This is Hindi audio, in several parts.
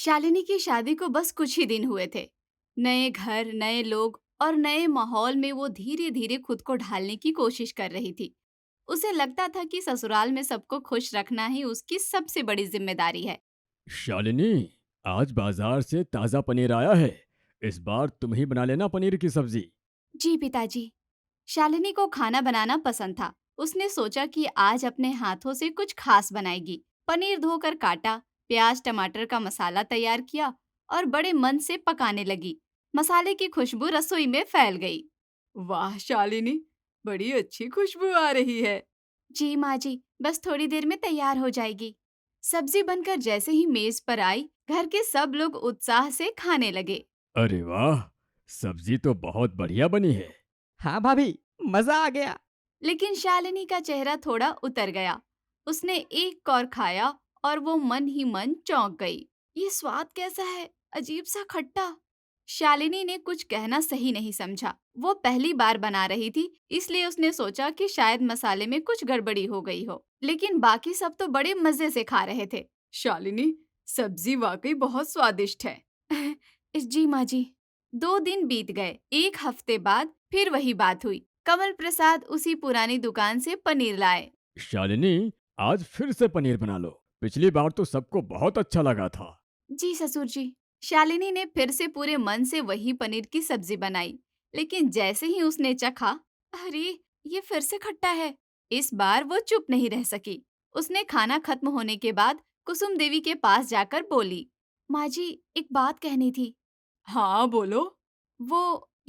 शालिनी की शादी को बस कुछ ही दिन हुए थे। नए घर, नए लोग और नए माहौल में वो धीरे धीरे खुद को ढालने की कोशिश कर रही थी। उसे लगता था कि ससुराल में सबको खुश रखना ही उसकी सबसे बड़ी जिम्मेदारी है। शालिनी, आज बाजार से ताजा पनीर आया है। इस बार तुम ही बना लेना पनीर की सब्जी। जी पिताजी। शालिनी को खाना बनाना पसंद था। उसने सोचा कि आज अपने हाथों से कुछ खास बनाएगी। पनीर धोकर काटा, प्याज टमाटर का मसाला तैयार किया और बड़े मन से पकाने लगी। मसाले की खुशबू रसोई में फैल गई। वाह शालिनी, बड़ी अच्छी खुशबू आ रही है। जी माँ जी, बस थोड़ी देर में तैयार हो जाएगी। सब्जी बनकर जैसे ही मेज पर आई, घर के सब लोग उत्साह से खाने लगे। अरे वाह, सब्जी तो बहुत बढ़िया बनी है। हाँ भाभी, मजा आ गया। लेकिन शालिनी का चेहरा थोड़ा उतर गया। उसने एक कौर खाया और वो मन ही मन चौंक गई। ये स्वाद कैसा है? अजीब सा खट्टा। शालिनी ने कुछ कहना सही नहीं समझा। वो पहली बार बना रही थी, इसलिए उसने सोचा कि शायद मसाले में कुछ गड़बड़ी हो गई हो। लेकिन बाकी सब तो बड़े मजे से खा रहे थे। शालिनी, सब्जी वाकई बहुत स्वादिष्ट है। जी माँ जी। 2 दिन बीत गए। एक हफ्ते बाद फिर वही बात हुई। कमल प्रसाद उसी पुरानी दुकान से पनीर लाए। शालिनी, आज फिर से पनीर बना लो। पिछली बार तो सबको बहुत अच्छा लगा था। जी ससुर जी। शालिनी ने फिर से पूरे मन से वही पनीर की सब्जी बनाई। लेकिन जैसे ही उसने चखा, अरे, ये फिर से खट्टा है। इस बार वो चुप नहीं रह सकी। उसने खाना खत्म होने के बाद कुसुम देवी के पास जाकर बोली, माँ जी, एक बात कहनी थी। हाँ बोलो।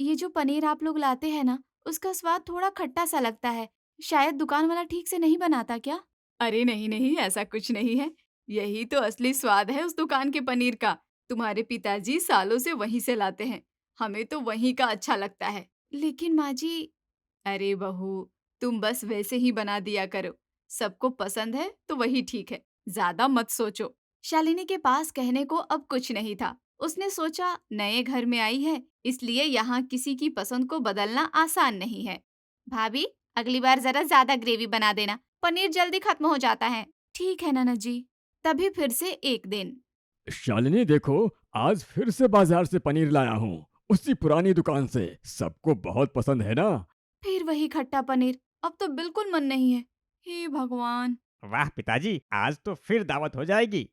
ये जो पनीर आप लोग लाते हैं ना, उसका स्वाद थोड़ा खट्टा सा लगता है। शायद दुकान वाला ठीक से नहीं बनाता क्या? अरे नहीं नहीं, ऐसा कुछ नहीं है। यही तो असली स्वाद है उस दुकान के पनीर का। तुम्हारे पिताजी सालों से वहीं से लाते हैं। हमें तो वहीं का अच्छा लगता है। लेकिन माँ जी। अरे बहू, तुम बस वैसे ही बना दिया करो। सबको पसंद है तो वही ठीक है। ज्यादा मत सोचो। शालिनी के पास कहने को अब कुछ नहीं था। उसने सोचा, नए घर में आई है, इसलिए यहाँ किसी की पसंद को बदलना आसान नहीं है। भाभी, अगली बार जरा ज्यादा ग्रेवी बना देना। पनीर जल्दी खत्म हो जाता है। ठीक है ननद जी। तभी फिर से एक दिन। शालिनी देखो, आज फिर से बाजार से पनीर लाया हूँ। उसी पुरानी दुकान से। सबको बहुत पसंद है ना? फिर वही खट्टा पनीर। अब तो बिल्कुल मन नहीं है। हे भगवान। वाह पिताजी, आज तो फिर दावत हो जाएगी।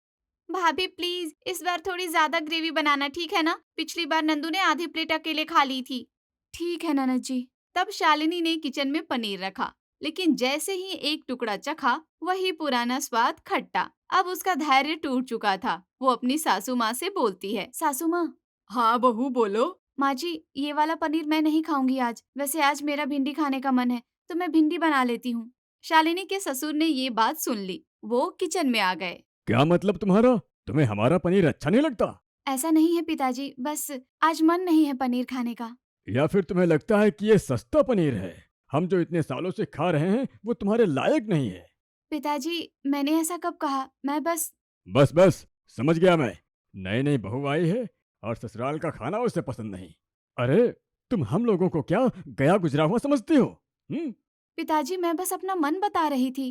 भाभी प्लीज, इस बार थोड़ी ज्यादा ग्रेवी बनाना, ठीक है ना? पिछली बार नंदू ने आधी प्लेट अकेले खा ली थी। ठीक है ननद जी। तब शालिनी ने किचन में पनीर रखा। लेकिन जैसे ही एक टुकड़ा चखा, वही पुराना स्वाद खट्टा। अब उसका धैर्य टूट चुका था। वो अपनी सासू माँ से बोलती है, सासू माँ। हाँ बहू बोलो। माँ जी, ये वाला पनीर मैं नहीं खाऊंगी आज। वैसे आज मेरा भिंडी खाने का मन है, तो मैं भिंडी बना लेती हूँ। शालिनी के ससुर ने ये बात सुन ली। वो किचन में आ गए। क्या मतलब तुम्हारा? तुम्हें हमारा पनीर अच्छा नहीं लगता? ऐसा नहीं है पिताजी, बस आज मन नहीं है पनीर खाने का। या फिर तुम्हें लगता है कि ये सस्ता पनीर है? हम जो इतने सालों से खा रहे हैं वो तुम्हारे लायक नहीं है। पिताजी, मैंने ऐसा कब कहा? मैं बस। बस बस, समझ गया मैं। नई नई बहू आई है और ससुराल का खाना उसे पसंद नहीं। अरे, तुम हम लोगों को क्या गया गुजरा हुआ समझती हो? हम्म। पिताजी, मैं बस अपना मन बता रही थी।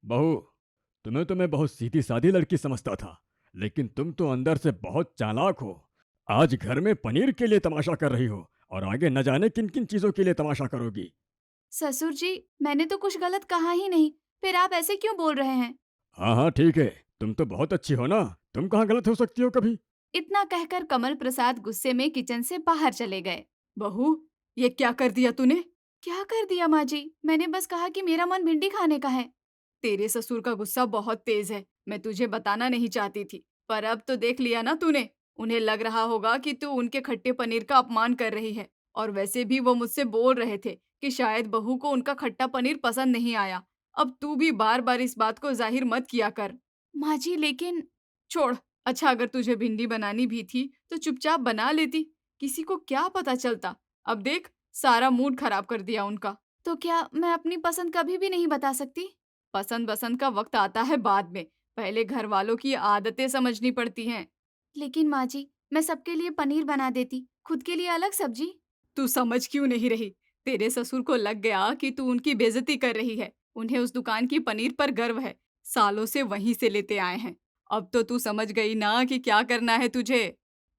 बहू, तुम्हें तो मैं बहुत सीधी सादी लड़की समझता था, लेकिन तुम तो अंदर से बहुत चालाक हो। आज घर में पनीर के लिए तमाशा कर रही हो और आगे न जाने किन किन चीजों के लिए तमाशा करोगी। ससुर जी, मैंने तो कुछ गलत कहा ही नहीं। फिर आप ऐसे क्यों बोल रहे हैं? हाँ हाँ ठीक है, तुम तो बहुत अच्छी हो ना। तुम कहाँ गलत हो सकती हो कभी? इतना कहकर कमल प्रसाद गुस्से में किचन से बाहर चले गए। बहू, ये क्या कर दिया तूने? क्या कर दिया माँ जी? मैंने बस कहा कि मेरा मन भिंडी खाने का है। तेरे ससुर का गुस्सा बहुत तेज है। मैं तुझे बताना नहीं चाहती थी, पर अब तो देख लिया ना तूने। उन्हें लग रहा होगा कि तू उनके खट्टे पनीर का अपमान कर रही है। और वैसे भी वो मुझसे बोल रहे थे कि शायद बहू को उनका खट्टा पनीर पसंद नहीं आया। अब तू भी बार बार इस बात को जाहिर मत किया कर। माँ जी लेकिन। छोड़। अच्छा, अगर तुझे भिंडी बनानी भी थी तो चुपचाप बना लेती। किसी को क्या पता चलता। अब देख, सारा मूड खराब कर दिया उनका। तो क्या मैं अपनी पसंद कभी भी नहीं बता सकती? पसंद बसंद का वक्त आता है बाद में। पहले घर वालों की आदतें समझनी पड़ती हैं। लेकिन माँ जी, मैं सबके लिए पनीर बना देती, खुद के लिए अलग सब्जी। तू समझ क्यों नहीं रही? तेरे ससुर को लग गया कि तू उनकी बेइज्जती कर रही है। उन्हें उस दुकान की पनीर पर गर्व है। सालों से वहीं से लेते आए हैं। अब तो तू समझ गई ना कि क्या करना है तुझे।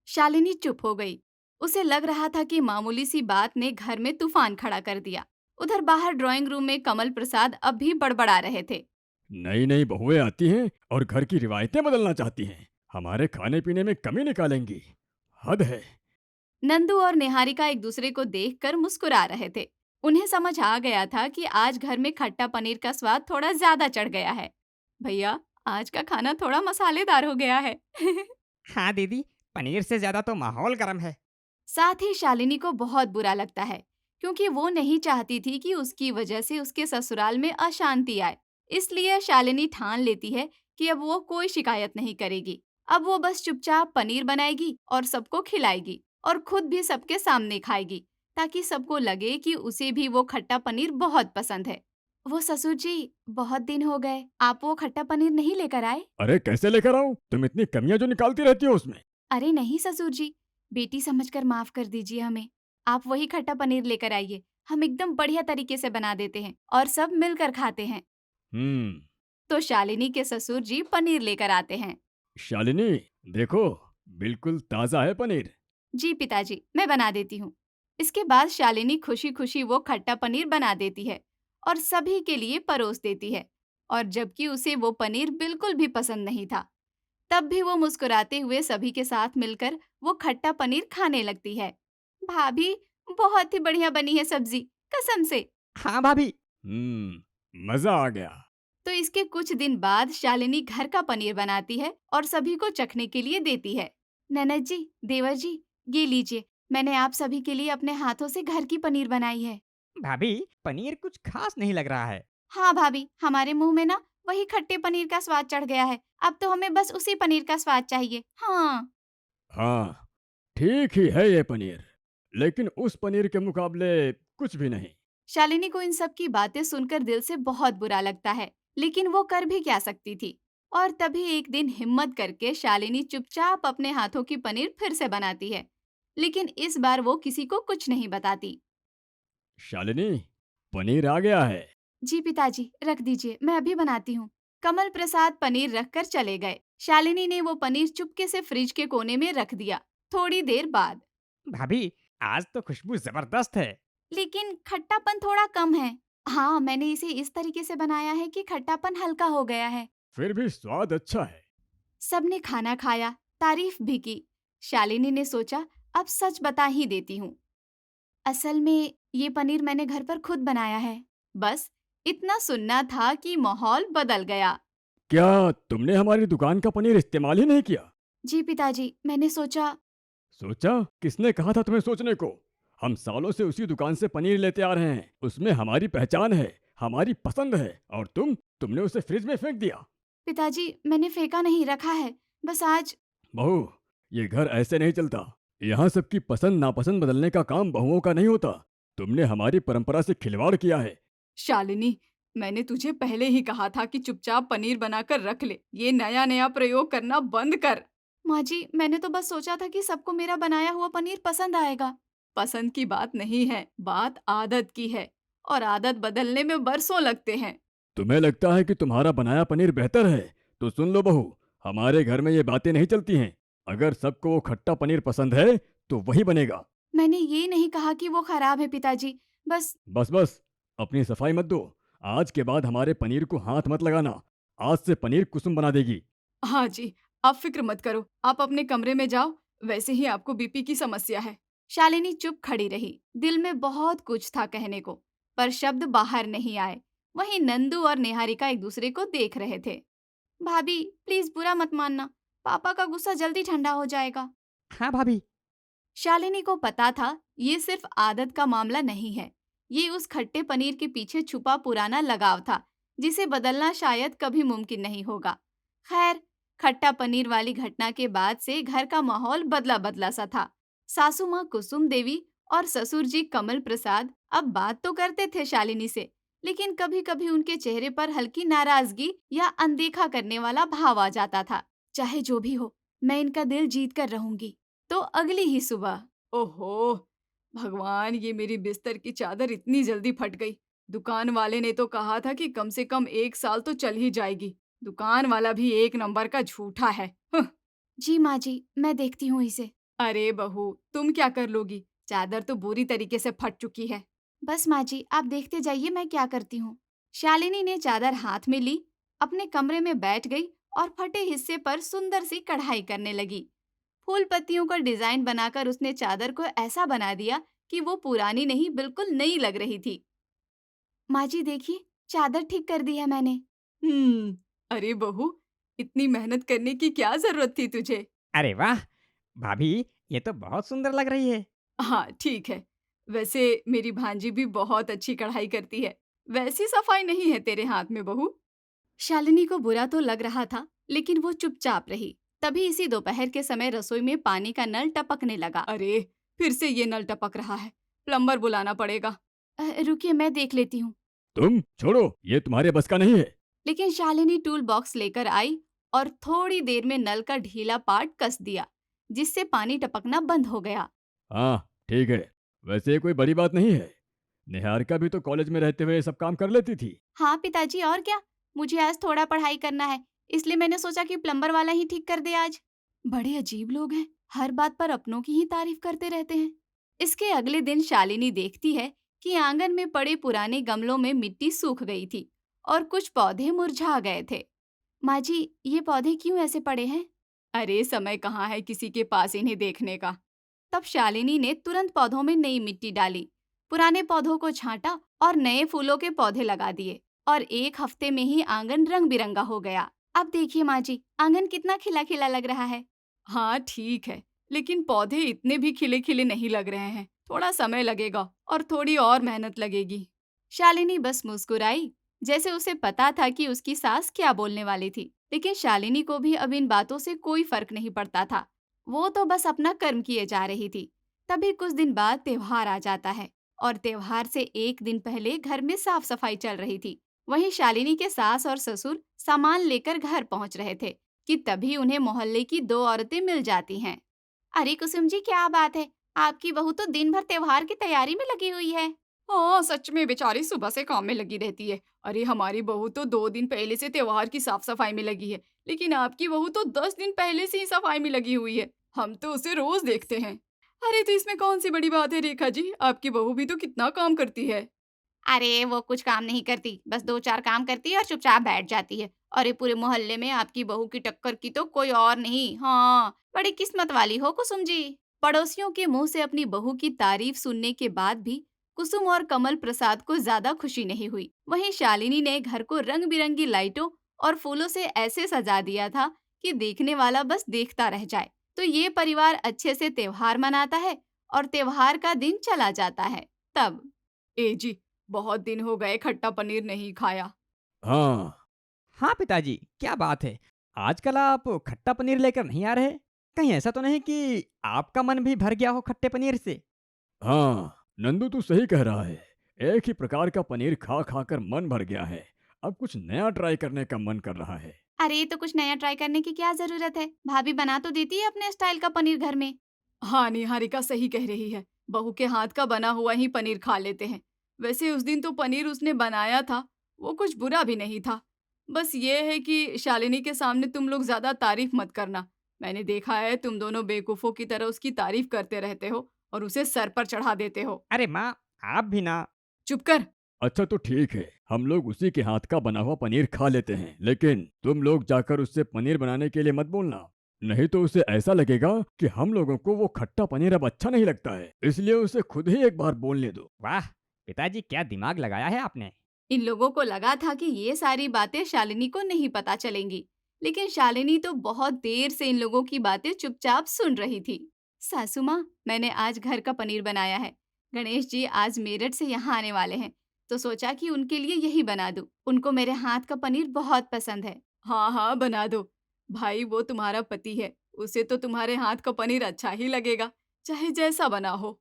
शालिनी चुप हो गई। उसे लग रहा था कि मामूली सी बात ने घर में तूफान खड़ा कर दिया। उधर बाहर ड्राइंग रूम में कमल प्रसाद अब भी बड़बड़ा रहे थे। नई नई बहुएं आती हैं और घर की रिवायतें बदलना चाहती हैं। हमारे खाने पीने में कमी निकालेंगी। हद है। नंदू और निहारिका एक दूसरे को देखकर मुस्कुरा रहे थे। उन्हें समझ आ गया था कि आज घर में खट्टा पनीर का स्वाद थोड़ा ज्यादा चढ़ गया है। भैया, आज का खाना थोड़ा मसालेदार हो गया है। हाँ दीदी, पनीर से ज्यादा तो माहौल गर्म है। साथ ही शालिनी को बहुत बुरा लगता है, क्योंकि वो नहीं चाहती थी कि उसकी वजह से उसके ससुराल में अशांति आए। इसलिए शालिनी ठान लेती है कि अब वो कोई शिकायत नहीं करेगी। अब वो बस चुपचाप पनीर बनाएगी और सबको खिलाएगी और खुद भी सबके सामने खाएगी, ताकि सबको लगे कि उसे भी वो खट्टा पनीर बहुत पसंद है। वो ससुर जी, बहुत दिन हो गए, आप वो खट्टा पनीर नहीं लेकर आए? अरे कैसे लेकर आऊं? तुम इतनी कमियां जो निकालती रहती हो उसमें। अरे नहीं ससुर जी, बेटी समझकर माफ कर दीजिए हमें। आप वही खट्टा पनीर लेकर आइए, हम एकदम बढ़िया तरीके से बना देते हैं और सब मिलकर खाते हैं। हम्म। तो शालिनी के ससुर जी पनीर लेकर आते हैं। शालिनी, देखो, बिल्कुल ताजा है पनीर। जी पिताजी, मैं बना देती हूँ। इसके बाद शालिनी खुशी खुशी वो खट्टा पनीर बना देती है और सभी के लिए परोस देती है। और जबकि उसे वो पनीर बिल्कुल भी पसंद नहीं था, तब भी वो मुस्कुराते हुए सभी के साथ मिलकर वो खट्टा पनीर खाने लगती है। भाभी, बहुत ही बढ़िया बनी है सब्जी, कसम से। हाँ भाभी। मजा आ गया। तो इसके कुछ दिन बाद शालिनी घर का पनीर बनाती है और सभी को चखने के लिए देती है। ननद जी, देवर जी, ये लीजिए, मैंने आप सभी के लिए अपने हाथों से घर की पनीर बनाई है। भाभी, पनीर कुछ खास नहीं लग रहा है। हाँ भाभी, हमारे मुंह में ना वही खट्टे पनीर का स्वाद चढ़ गया है। अब तो हमें बस उसी पनीर का स्वाद चाहिए। हाँ। हाँ, ठीक ही है ये पनीर, लेकिन उस पनीर के मुकाबले कुछ भी नहीं। शालिनी को इन सब की बातें सुनकर दिल से बहुत बुरा लगता है, लेकिन वो कर भी क्या सकती थी। और तभी एक दिन हिम्मत करके शालिनी चुपचाप अपने हाथों की पनीर फिर से बनाती है, लेकिन इस बार वो किसी को कुछ नहीं बताती। शालिनी, पनीर आ गया है। जी पिताजी, रख दीजिए, मैं अभी बनाती हूँ। कमल प्रसाद पनीर रखकर चले गए। शालिनी ने वो पनीर चुपके से फ्रिज के कोने में रख दिया। थोड़ी देर बाद, भाभी, आज तो खुशबू जबरदस्त है। लेकिन खट्टापन थोड़ा कम है। हाँ, मैंने इसे इस तरीके से बनाया है कि खट्टापन हल्का हो गया है। फिर भी स्वाद अच्छा है। सबने खाना खाया, तारीफ भी की। शालिनी ने सोचा, अब सच बता ही देती हूँ। असल में ये पनीर मैंने घर पर खुद बनाया है। बस इतना सुनना था कि माहौल बदल गया। क्या तुमने हमारी दुकान का पनीर इस्तेमाल ही नहीं किया? जी पिताजी, मैंने सोचा। सोचा? किसने कहा था तुम्हें सोचने को? हम सालों से उसी दुकान से पनीर लेते आ रहे हैं। उसमें हमारी पहचान है, हमारी पसंद है, और तुमने उसे फ्रिज में फेंक दिया। पिताजी, मैंने फेंका नहीं, रखा है। बस आज। बहू, ये घर ऐसे नहीं चलता। यहाँ सबकी पसंद नापसंद बदलने का काम बहुओं का नहीं होता। तुमने हमारी परंपरा से खिलवाड़ किया है। शालिनी, मैंने तुझे पहले ही कहा था कि चुपचाप पनीर बनाकर रख ले। ये नया नया प्रयोग करना बंद कर। माँ जी, मैंने तो बस सोचा था कि सबको मेरा बनाया हुआ पनीर पसंद आएगा। पसंद की बात नहीं है, बात आदत की है, और आदत बदलने में बरसों लगते हैं। तुम्हें लगता है कि तुम्हारा बनाया पनीर बेहतर है? तो सुन लो बहू, हमारे घर में ये बातें नहीं चलती हैं। अगर सबको वो खट्टा पनीर पसंद है तो वही बनेगा। मैंने ये नहीं कहा कि वो खराब है पिताजी। बस। बस बस, अपनी सफाई मत दो। आज के बाद हमारे पनीर को हाथ मत लगाना। आज से पनीर कुसुम बना देगी। हाँ जी, आप फिक्र मत करो, आप अपने कमरे में जाओ। वैसे ही आपको बीपी की समस्या है। शालिनी चुप खड़ी रही। दिल में बहुत कुछ था कहने को, पर शब्द बाहर नहीं आए। वहीं नंदू और निहारिका एक दूसरे को देख रहे थे। भाभी, प्लीज बुरा मत मानना, पापा का गुस्सा जल्दी ठंडा हो जाएगा। हाँ भाभी। शालिनी को पता था ये सिर्फ आदत का मामला नहीं है। ये उस खट्टे पनीर के पीछे छुपा पुराना लगाव था, जिसे बदलना शायद कभी मुमकिन नहीं होगा। खैर, खट्टा पनीर वाली घटना के बाद से घर का माहौल बदला बदला सा था। सासू माँ कुसुम देवी और ससुर जी कमल प्रसाद अब बात तो करते थे शालिनी से, लेकिन कभी कभी उनके चेहरे पर हल्की नाराजगी या अनदेखा करने वाला भाव आ जाता था। चाहे जो भी हो, मैं इनका दिल जीत कर रहूंगी। तो अगली ही सुबह, ओहो भगवान, ये मेरी बिस्तर की चादर इतनी जल्दी फट गई। दुकान वाले ने तो कहा था कि कम से कम 1 साल तो चल ही जाएगी, दुकान वाला भी एक नंबर का झूठा है। जी माँ जी, मैं देखती हूँ इसे। अरे बहू, तुम क्या कर लोगी? चादर तो बुरी तरीके से फट चुकी है। बस माँ जी, आप देखते जाइए मैं क्या करती हूँ। शालिनी ने चादर हाथ में ली, अपने कमरे में बैठ गई और फटे हिस्से पर सुंदर सी कढ़ाई करने लगी। फूल पत्तियों का डिजाइन बनाकर उसने चादर को ऐसा बना दिया कि वो पुरानी नहीं बिल्कुल नई लग रही थी। माँ जी देखिए, चादर ठीक कर दी है मैंने। अरे बहू, इतनी मेहनत करने की क्या जरूरत थी तुझे? अरे वाह! भाभी, ये तो बहुत सुंदर लग रही है। हाँ, ठीक है। वैसे मेरी भांजी भी बहुत अच्छी कढ़ाई करती है। वैसी सफाई नहीं है तेरे हाथ में बहू। शालिनी को बुरा तो लग रहा था, लेकिन वो चुपचाप रही। तभी इसी दोपहर के समय रसोई में पानी का नल टपकने लगा। अरे, फिर से ये नल टपक रहा है। प्लम्बर बुलाना पड़ेगा। रुकिए, मैं देख लेती हूँ। तुम छोड़ो, ये तुम्हारे बस का नहीं है। लेकिन शालिनी टूल बॉक्स लेकर आई और थोड़ी देर में नल का ढीला पार्ट कस दिया, जिससे पानी टपकना बंद हो गया। हाँ, ठीक है। वैसे ये कोई बड़ी बात नहीं है। निहारिका भी तो कॉलेज में रहते हुए ये सब काम कर लेती थी। हाँ पिताजी, और क्या। मुझे आज थोड़ा पढ़ाई करना है, इसलिए मैंने सोचा कि प्लम्बर वाला ही ठीक कर दे आज। बड़े अजीब लोग हैं, हर बात पर अपनों की ही तारीफ करते रहते हैं। इसके अगले दिन शालिनी देखती है कि आंगन में पड़े पुराने गमलों में मिट्टी सूख गई थी और कुछ पौधे मुरझा गए थे। माँ जी, ये पौधे क्यों ऐसे पड़े हैं? अरे, समय कहाँ है किसी के पास इन्हें देखने का। तब शालिनी ने तुरंत पौधों में नई मिट्टी डाली, पुराने पौधों को छांटा और नए फूलों के पौधे लगा दिए और एक हफ्ते में ही आंगन रंग बिरंगा हो गया। अब देखिए माँ जी, आंगन कितना खिला खिला लग रहा है। हाँ ठीक है, लेकिन पौधे इतने भी खिले खिले नहीं लग रहे हैं। थोड़ा समय लगेगा और थोड़ी और मेहनत लगेगी। शालिनी बस मुस्कुराई, जैसे उसे पता था कि उसकी सास क्या बोलने वाली थी। लेकिन शालिनी को भी अब इन बातों से कोई फर्क नहीं पड़ता था। वो तो बस अपना कर्म किए जा रही थी। तभी कुछ दिन बाद त्योहार आ जाता है और त्योहार से एक दिन पहले घर में साफ सफाई चल रही थी। वहीं शालिनी के सास और ससुर सामान लेकर घर पहुंच रहे थे कि तभी उन्हें मोहल्ले की दो औरतें मिल जाती हैं। अरे कुसुम जी, क्या बात है? आपकी बहू तो दिन भर त्योहार की तैयारी में लगी हुई है। हाँ, सच में बेचारी सुबह से काम में लगी रहती है। अरे, हमारी बहू तो 2 दिन पहले से त्योहार की साफ सफाई में लगी है, लेकिन आपकी बहू तो 10 दिन पहले से ही सफाई में लगी हुई है। हम तो उसे रोज देखते हैं। अरे, तो इसमें कौन सी बड़ी बात है रेखा जी? आपकी बहू भी तो कितना काम करती है। अरे वो कुछ काम नहीं करती, बस 2-4 काम करती है और चुपचाप बैठ जाती है। अरे पूरे मोहल्ले में आपकी बहू की टक्कर की तो कोई और नहीं। हाँ, बड़ी किस्मत वाली हो कुसुम जी। पड़ोसियों के मुंह से अपनी बहू की तारीफ सुनने के बाद भी कुसुम और कमल प्रसाद को ज्यादा खुशी नहीं हुई। वहीं शालिनी ने घर को रंग बिरंगी लाइटों और फूलों से ऐसे सजा दिया था कि देखने वाला बस देखता रह जाए। तो ये परिवार अच्छे से त्योहार मनाता है और त्योहार का दिन चला जाता है। तब ए जी, बहुत दिन हो गए खट्टा पनीर नहीं खाया। हाँ, हाँ पिताजी, क्या बात है? आजकल आप खट्टा पनीर लेकर नहीं आ रहे? कहीं ऐसा तो नहीं कि आपका मन भी भर गया हो खट्टे पनीर से? हाँ, नंदू तू सही कह रहा है। एक ही प्रकार का पनीर खा खा कर मन भर गया है। अब कुछ नया ट्राई करने का मन कर रहा है। अरे तो कुछ नया ट्राई करने की क्या जरूरत है? भाभी बना तो देती है अपने स्टाइल का पनीर घर में। हाँ, निहारिका सही कह रही है। बहू के हाथ का बना हुआ ही पनीर खा लेते हैं। वैसे उस दिन तो पनीर उसने बनाया था, वो कुछ बुरा भी नहीं था। बस ये है कि शालिनी के सामने तुम लोग ज्यादा तारीफ मत करना। मैंने देखा है तुम दोनों बेवकूफों की तरह उसकी तारीफ करते रहते हो और उसे सर पर चढ़ा देते हो। अरे माँ, आप भी ना। चुप कर। अच्छा तो ठीक है, हम लोग उसी के हाथ का बना हुआ पनीर खा लेते हैं, लेकिन तुम लोग जाकर उससे पनीर बनाने के लिए मत बोलना। नहीं तो उसे ऐसा लगेगा कि हम लोगों को वो खट्टा पनीर अब अच्छा नहीं लगता है। इसलिए उसे खुद ही एक बार बोलने दो। वाह! पिताजी, क्या दिमाग लगाया है आपने। इन लोगों को लगा था कि ये सारी बातें शालिनी को नहीं पता चलेंगी, लेकिन शालिनी तो बहुत देर से इन लोगों की बातें चुपचाप सुन रही थी। सासू माँ, मैंने आज घर का पनीर बनाया है। गणेश जी आज मेरठ से यहाँ आने वाले हैं, तो सोचा कि उनके लिए यही बना दूं। उनको मेरे हाथ का पनीर बहुत पसंद है। हाँ हाँ, बना दो। भाई, वो तुम्हारा पति है, उसे तो तुम्हारे हाथ का पनीर अच्छा ही लगेगा, चाहे जैसा बना हो।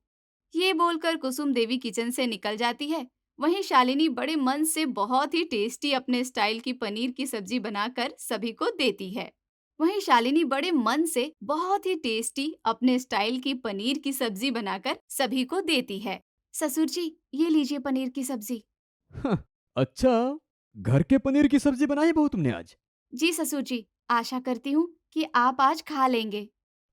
ये बोलकर कुसुम देवी किचन से निकल जाती है। वहीं शालिनी बड़े मन से बहुत ही टेस्टी अपने स्टाइल की पनीर की सब्जी बनाकर सभी को देती है। वहीं शालिनी बड़े मन से बहुत ही टेस्टी अपने स्टाइल की पनीर की सब्जी बनाकर सभी को देती है। ससुर जी, ये लीजिए पनीर की सब्जी। हाँ, अच्छा, घर के पनीर की सब्जी बनाई बहू तुमने आज? जी ससुर जी, आशा करती हूँ कि आप आज खा लेंगे।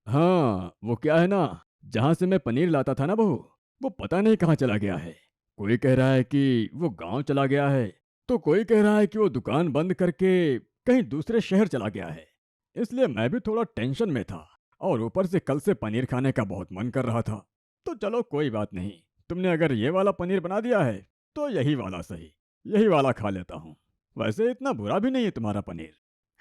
हाँ, वो क्या है ना, जहाँ से मैं पनीर लाता था ना बहू, वो पता नहीं कहाँ चला गया है। कोई कह रहा है कि वो गांव चला गया है, तो कोई कह रहा है कि वो दुकान बंद करके कहीं दूसरे शहर चला गया है। इसलिए मैं भी थोड़ा टेंशन में था और ऊपर से कल से पनीर खाने का बहुत मन कर रहा था। तो चलो कोई बात नहीं, तुमने अगर ये वाला पनीर बना दिया है तो यही वाला सही, यही वाला खा लेता हूँ। वैसे इतना बुरा भी नहीं है तुम्हारा पनीर।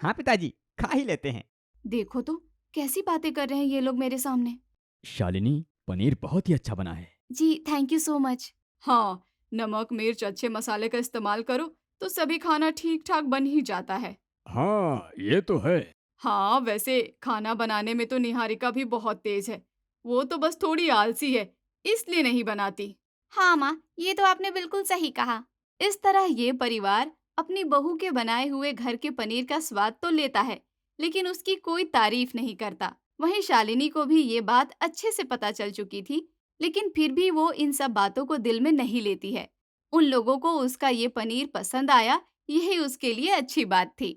हाँ पिताजी, खा ही लेते हैं। देखो तो कैसी बातें कर रहे हैं ये लोग मेरे सामने। शालिनी, पनीर बहुत ही अच्छा बना है। जी थैंक यू सो मच। हाँ, नमक मिर्च अच्छे मसाले का इस्तेमाल करो तो सभी खाना ठीक ठाक बन ही जाता है। हाँ, ये तो है। हाँ, वैसे खाना बनाने में तो निहारिका भी बहुत तेज है। वो तो बस थोड़ी आलसी है, इसलिए नहीं बनाती। हाँ माँ, ये तो आपने बिल्कुल सही कहा। इस तरह ये परिवार अपनी बहू के बनाए हुए घर के पनीर का स्वाद तो लेता है, लेकिन उसकी कोई तारीफ नहीं करता। वहीं शालिनी को भी ये बात अच्छे से पता चल चुकी थी, लेकिन फिर भी वो इन सब बातों को दिल में नहीं लेती है। उन लोगों को उसका ये पनीर पसंद आया, यही उसके लिए अच्छी बात थी।